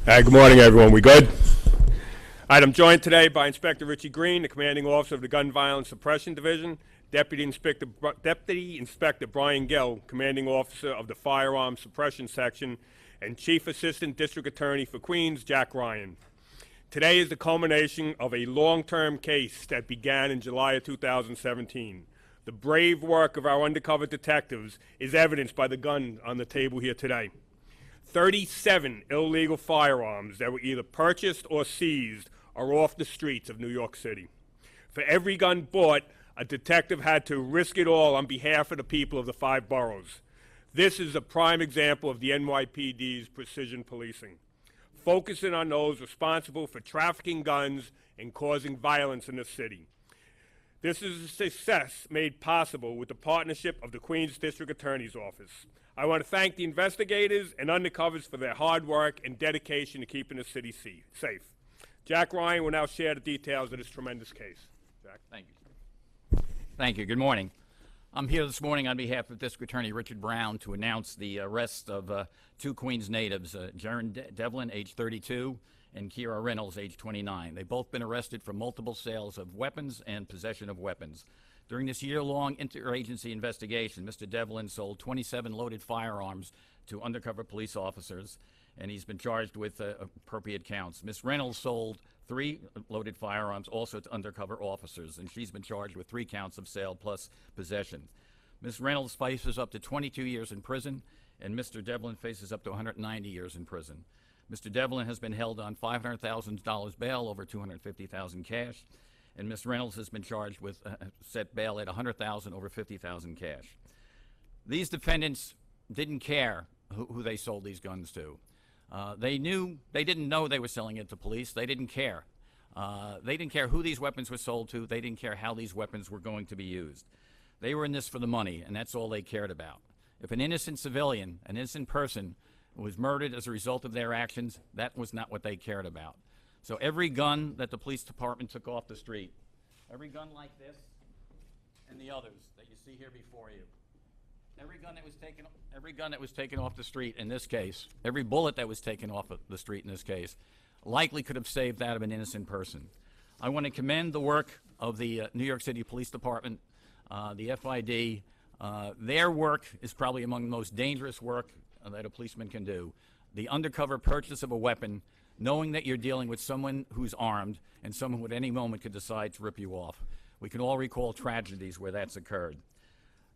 Good morning, everyone. We good? All right, I'm joined today by Inspector Richie Green, the commanding officer of the Gun Violence Suppression Division, Deputy Inspector Brian Gill, commanding officer of the Firearms Suppression Section, and Chief Assistant District Attorney for Queens, Jack Ryan. Today is the culmination of a long-term case that began in July of 2017. The brave work of our undercover detectives is evidenced by the gun on the table here today. 37 illegal firearms that were either purchased or seized are off the streets of New York City. For every gun bought, a detective had to risk it all on behalf of the people of the 5 boroughs. This is a prime example of the NYPD's precision policing, focusing on those responsible for trafficking guns and causing violence in the city. This is a success made possible with the partnership of the Queens District Attorney's Office. I want to thank the investigators and undercovers for their hard work and dedication to keeping the city safe. Jack Ryan will now share the details of this tremendous case. Jack. Thank you. Thank you. Good morning. I'm here this morning on behalf of District Attorney Richard Brown to announce the arrest of 2 Queens natives, Jaron Devlin, age 32, and Kira Reynolds, age 29. They've both been arrested for multiple sales of weapons and possession of weapons. During this year-long interagency investigation, Mr. Devlin sold 27 loaded firearms to undercover police officers, and he's been charged with appropriate counts. Ms. Reynolds sold 3 loaded firearms also to undercover officers, and she's been charged with 3 counts of sale plus possession. Ms. Reynolds faces up to 22 years in prison, and Mr. Devlin faces up to 190 years in prison. Mr. Devlin has been held on $500,000 bail over $250,000 cash, and Ms. Reynolds has been charged with set bail at $100,000 over $50,000 cash. These defendants didn't care who they sold these guns to. They didn't know they were selling it to police. They didn't care. They didn't care who these weapons were sold to. They didn't care how these weapons were going to be used. They were in this for the money, and that's all they cared about. If an innocent civilian, an innocent person, was murdered as a result of their actions, that was not what they cared about. So every gun that the police department took off the street, every gun like this and the others that you see here before you, every gun that was taken off the street in this case, every bullet that was taken off of the street in this case, likely could have saved that of an innocent person. I want to commend the work of the New York City Police Department, the FID. Their work is probably among the most dangerous work that a policeman can do. The undercover purchase of a weapon, knowing that you're dealing with someone who's armed and someone who at any moment could decide to rip you off. We can all recall tragedies where that's occurred.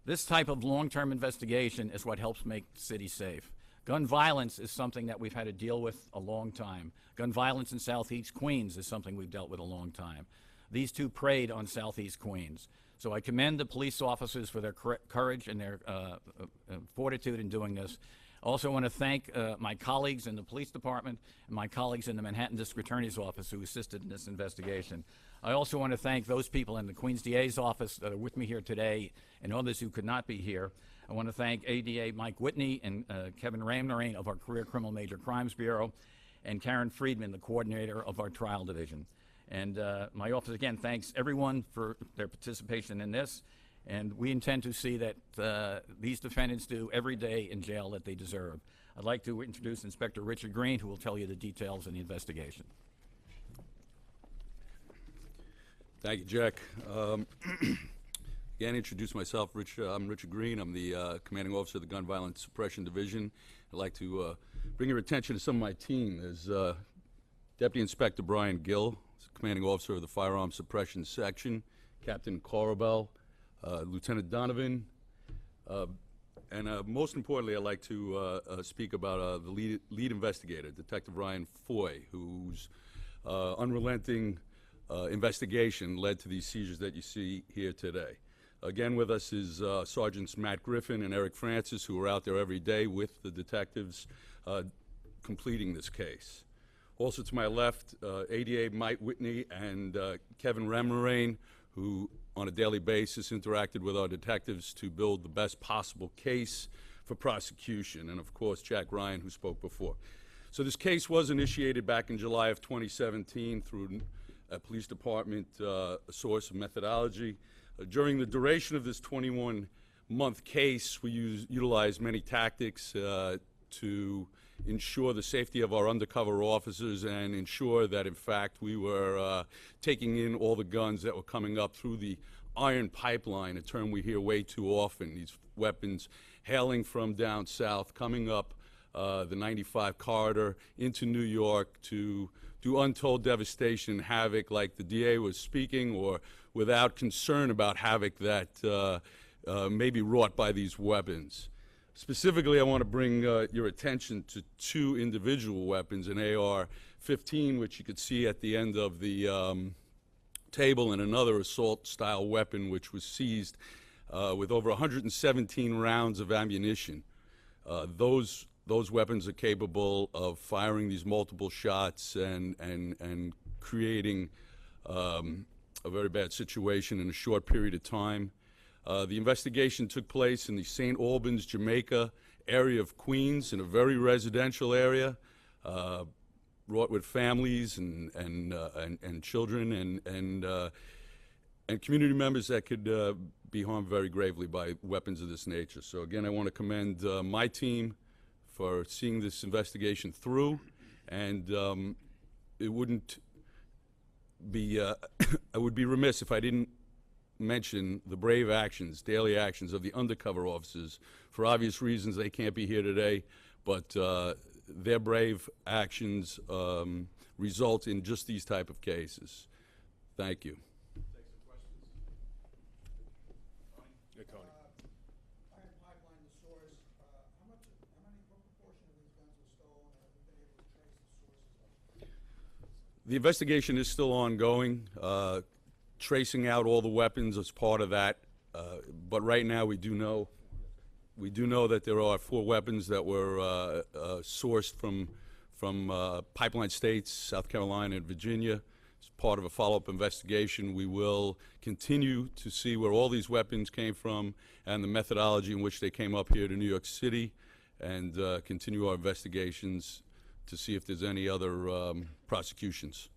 This type of long-term investigation is what helps make the city safe. Gun violence is something that we've had to deal with a long time. Gun violence in Southeast Queens is something we've dealt with a long time. These 2 preyed on Southeast Queens. So I commend the police officers for their courage and their fortitude in doing this. I also want to thank my colleagues in the police department and my colleagues in the Manhattan District Attorney's Office who assisted in this investigation. I also want to thank those people in the Queens DA's office that are with me here today and others who could not be here. I want to thank ADA Mike Whitney and Kevin Ramnarine of our Career Criminal Major Crimes Bureau and Karen Friedman, the coordinator of our trial division. And my office, again, thanks everyone for their participation in this. And we intend to see that these defendants do every day in jail that they deserve. I'd like to introduce Inspector Richard Green, who will tell you the details of the investigation. Thank you, Jack. Again, introduce myself. I'm Richard Green. I'm the commanding officer of the Gun Violence Suppression Division. I'd like to bring your attention to some of my team. There's Deputy Inspector Brian Gill, commanding officer of the Firearms Suppression Section, Captain Corabell, Lieutenant Donovan, and most importantly, I'd like to speak about the lead investigator, Detective Ryan Foy, whose unrelenting investigation led to these seizures that you see here today. Again, with us is Sergeants Matt Griffin and Eric Francis, who are out there every day with the detectives completing this case. Also to my left, ADA Mike Whitney and Kevin Ramnarine, who on a daily basis interacted with our detectives to build the best possible case for prosecution, and of course Jack Ryan, who spoke before. So this case was initiated back in July of 2017 through a police department source of methodology. During the duration of this 21-month case, we utilized many tactics to ensure the safety of our undercover officers and ensure that, in fact, we were taking in all the guns that were coming up through the iron pipeline, a term we hear way too often. These weapons hailing from down south, coming up the 95 corridor into New York to do untold devastation and havoc, like the DA was speaking, or without concern about havoc that may be wrought by these weapons. Specifically, I want to bring your attention to two individual weapons, an AR-15, which you could see at the end of the table, and another assault-style weapon, which was seized with over 117 rounds of ammunition. Those weapons are capable of firing these multiple shots and creating a very bad situation in a short period of time. The investigation took place in the St. Albans, Jamaica area of Queens, in a very residential area, wrought with families and children and community members that could be harmed very gravely by weapons of this nature. So again, I want to commend my team for seeing this investigation through, and it wouldn't be I would be remiss if I didn't mention the brave actions, daily actions of the undercover officers. For obvious reasons, they can't be here today, but their brave actions result in just these type of cases. Thank you. Yeah, Tony. Iron pipeline, the source, what proportion of these guns were stolen, and have we been able to trace the sources of them? The investigation is still ongoing. Tracing out all the weapons is part of that. But right now we do know that there are 4 weapons that were sourced from pipeline states, South Carolina and Virginia. As part of a follow-up investigation, we will continue to see where all these weapons came from and the methodology in which they came up here to New York City, and continue our investigations to see if there's any other prosecutions.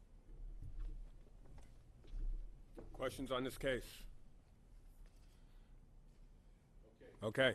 Questions on this case? Okay.